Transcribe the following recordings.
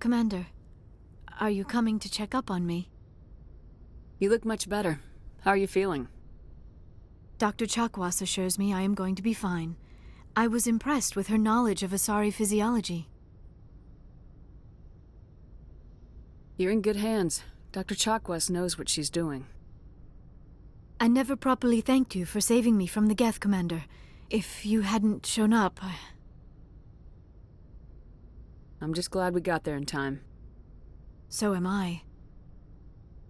Commander, are you coming to check up on me? You look much better. How are you feeling? Dr. Chakwas assures me I am going to be fine. I was impressed with her knowledge of Asari physiology. You're in good hands. Dr. Chakwas knows what she's doing. I never properly thanked you for saving me from the Geth, Commander. If you hadn't shown up, I'm just glad we got there in time. So am I.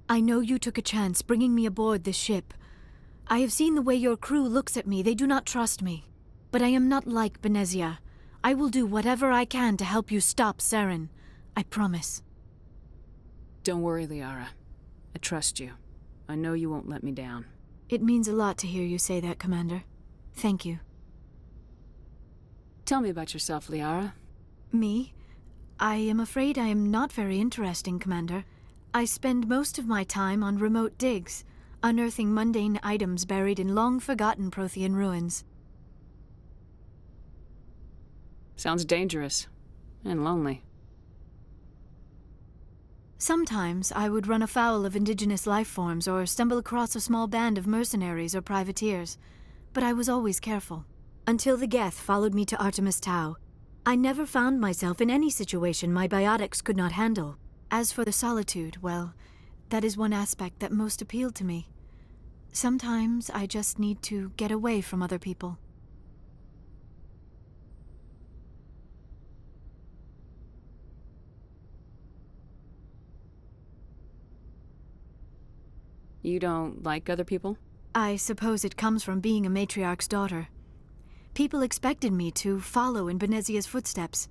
I know you took a chance bringing me aboard this ship. I have seen the way your crew looks at me. They do not trust me. But I am not like Benezia. I will do whatever I can to help you stop Saren. I promise. Don't worry, Liara. I trust you. I know you won't let me down. It means a lot to hear you say that, Commander. Thank you. Tell me about yourself, Liara. Me? I am afraid I am not very interesting, Commander. I spend most of my time on remote digs, unearthing mundane items buried in long-forgotten Prothean ruins. Sounds dangerous. And lonely. Sometimes I would run afoul of indigenous life forms or stumble across a small band of mercenaries or privateers, but I was always careful. Until the Geth followed me to Artemis Tau, I never found myself in any situation my biotics could not handle. As for the solitude, well, that is one aspect that most appealed to me. Sometimes I just need to get away from other people. You don't like other people? I suppose it comes from being a matriarch's daughter. People expected me to follow in Benezia's footsteps.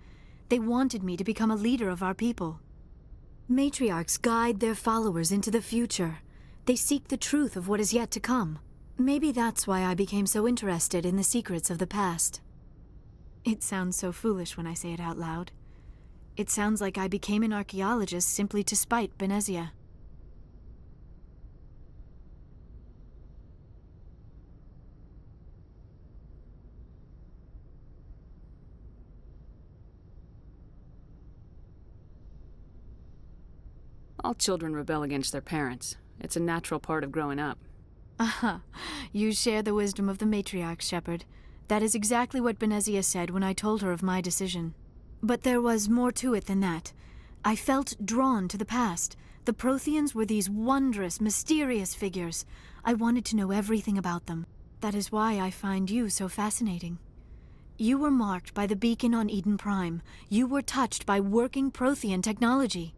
They wanted me to become a leader of our people. Matriarchs guide their followers into the future. They seek the truth of what is yet to come. Maybe that's why I became so interested in the secrets of the past. It sounds so foolish when I say it out loud. It sounds like I became an archaeologist simply to spite Benezia. All children rebel against their parents. It's a natural part of growing up. Aha, you share the wisdom of the matriarch, Shepard. That is exactly what Benezia said when I told her of my decision. But there was more to it than that. I felt drawn to the past. The Protheans were these wondrous, mysterious figures. I wanted to know everything about them. That is why I find you so fascinating. You were marked by the beacon on Eden Prime. You were touched by working Prothean technology.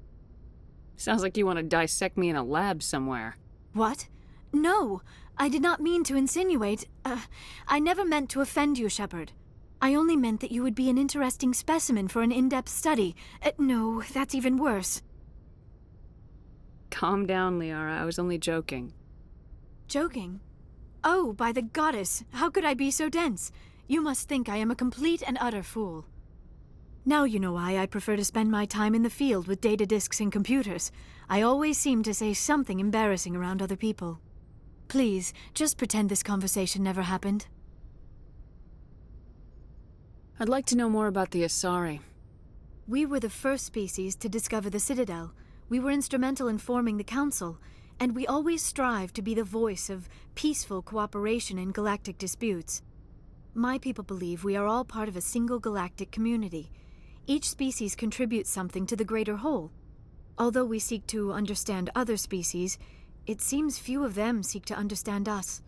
Sounds like you want to dissect me in a lab somewhere. What? No! I did not mean to insinuate. I never meant to offend you, Shepard. I only meant that you would be an interesting specimen for an in-depth study. No, that's even worse. Calm down, Liara. I was only joking. Joking? Oh, by the goddess! How could I be so dense? You must think I am a complete and utter fool. Now you know why I prefer to spend my time in the field with data disks and computers. I always seem to say something embarrassing around other people. Please, just pretend this conversation never happened. I'd like to know more about the Asari. We were the first species to discover the Citadel. We were instrumental in forming the Council, and we always strive to be the voice of peaceful cooperation in galactic disputes. My people believe we are all part of a single galactic community. Each species contributes something to the greater whole. Although we seek to understand other species, it seems few of them seek to understand us.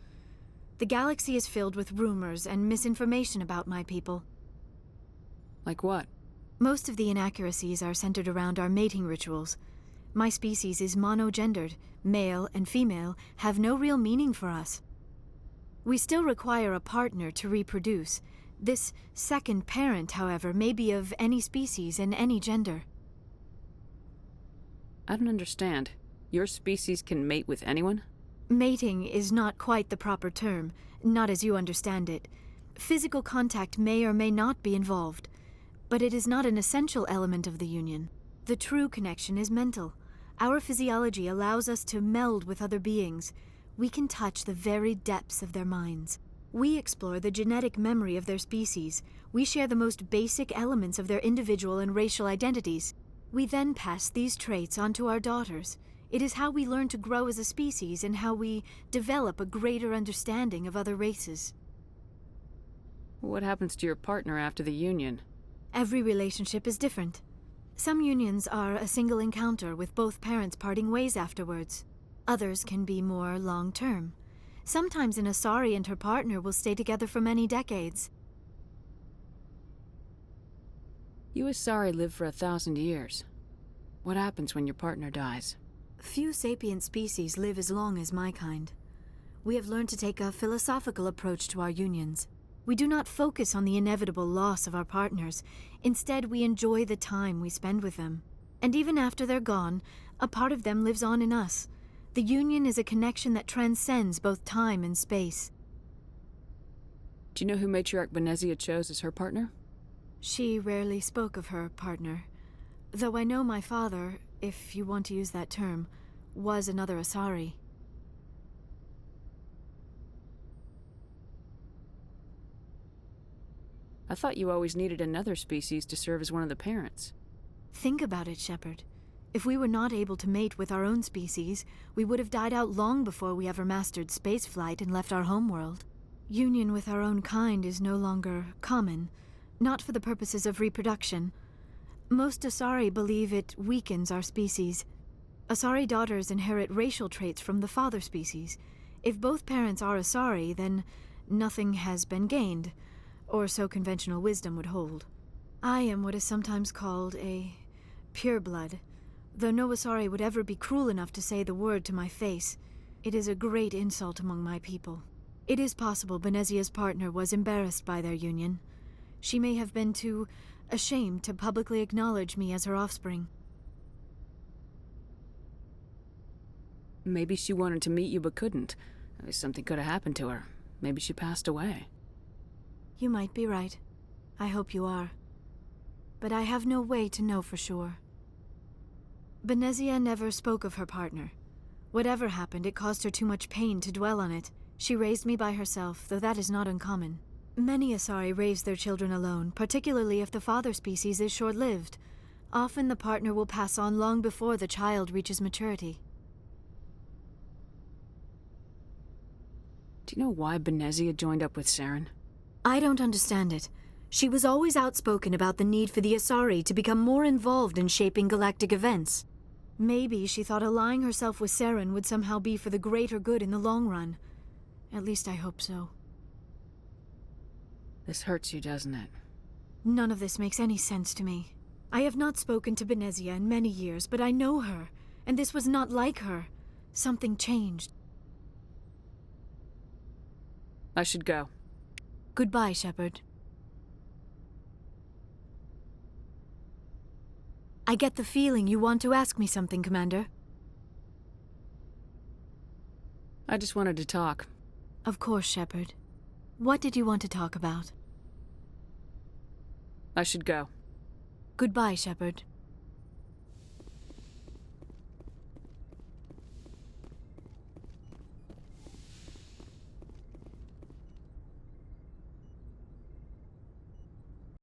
The galaxy is filled with rumors and misinformation about my people. Like what? Most of the inaccuracies are centered around our mating rituals. My species is monogendered. Male and female have no real meaning for us. We still require a partner to reproduce. This second parent, however, may be of any species and any gender. I don't understand. Your species can mate with anyone? Mating is not quite the proper term, not as you understand it. Physical contact may or may not be involved, but it is not an essential element of the union. The true connection is mental. Our physiology allows us to meld with other beings. We can touch the very depths of their minds. We explore the genetic memory of their species. We share the most basic elements of their individual and racial identities. We then pass these traits on to our daughters. It is how we learn to grow as a species and how we develop a greater understanding of other races. What happens to your partner after the union? Every relationship is different. Some unions are a single encounter with both parents parting ways afterwards. Others can be more long-term. Sometimes an Asari and her partner will stay together for many decades. You Asari live for 1,000 years. What happens when your partner dies? Few sapient species live as long as my kind. We have learned to take a philosophical approach to our unions. We do not focus on the inevitable loss of our partners. Instead, we enjoy the time we spend with them. And even after they're gone, a part of them lives on in us. The union is a connection that transcends both time and space. Do you know who Matriarch Benezia chose as her partner? She rarely spoke of her partner, though I know my father, if you want to use that term, was another Asari. I thought you always needed another species to serve as one of the parents. Think about it, Shepard. If we were not able to mate with our own species, we would have died out long before we ever mastered spaceflight and left our homeworld. Union with our own kind is no longer common, not for the purposes of reproduction. Most Asari believe it weakens our species. Asari daughters inherit racial traits from the father species. If both parents are Asari, then nothing has been gained, or so conventional wisdom would hold. I am what is sometimes called a pureblood, though no Asari would ever be cruel enough to say the word to my face. It is a great insult among my people. It is possible Benezia's partner was embarrassed by their union. She may have been too ashamed to publicly acknowledge me as her offspring. Maybe she wanted to meet you but couldn't. Something could have happened to her. Maybe she passed away. You might be right. I hope you are. But I have no way to know for sure. Benezia never spoke of her partner. Whatever happened, it caused her too much pain to dwell on it. She raised me by herself, though that is not uncommon. Many Asari raise their children alone, particularly if the father species is short-lived. Often the partner will pass on long before the child reaches maturity. Do you know why Benezia joined up with Saren? I don't understand it. She was always outspoken about the need for the Asari to become more involved in shaping galactic events. Maybe she thought allying herself with Saren would somehow be for the greater good in the long run. At least I hope so. This hurts you, doesn't it? None of this makes any sense to me. I have not spoken to Benezia in many years, but I know her, and this was not like her. Something changed. I should go. Goodbye, Shepard. I get the feeling you want to ask me something, Commander. I just wanted to talk. Of course, Shepard. What did you want to talk about? I should go. Goodbye, Shepard.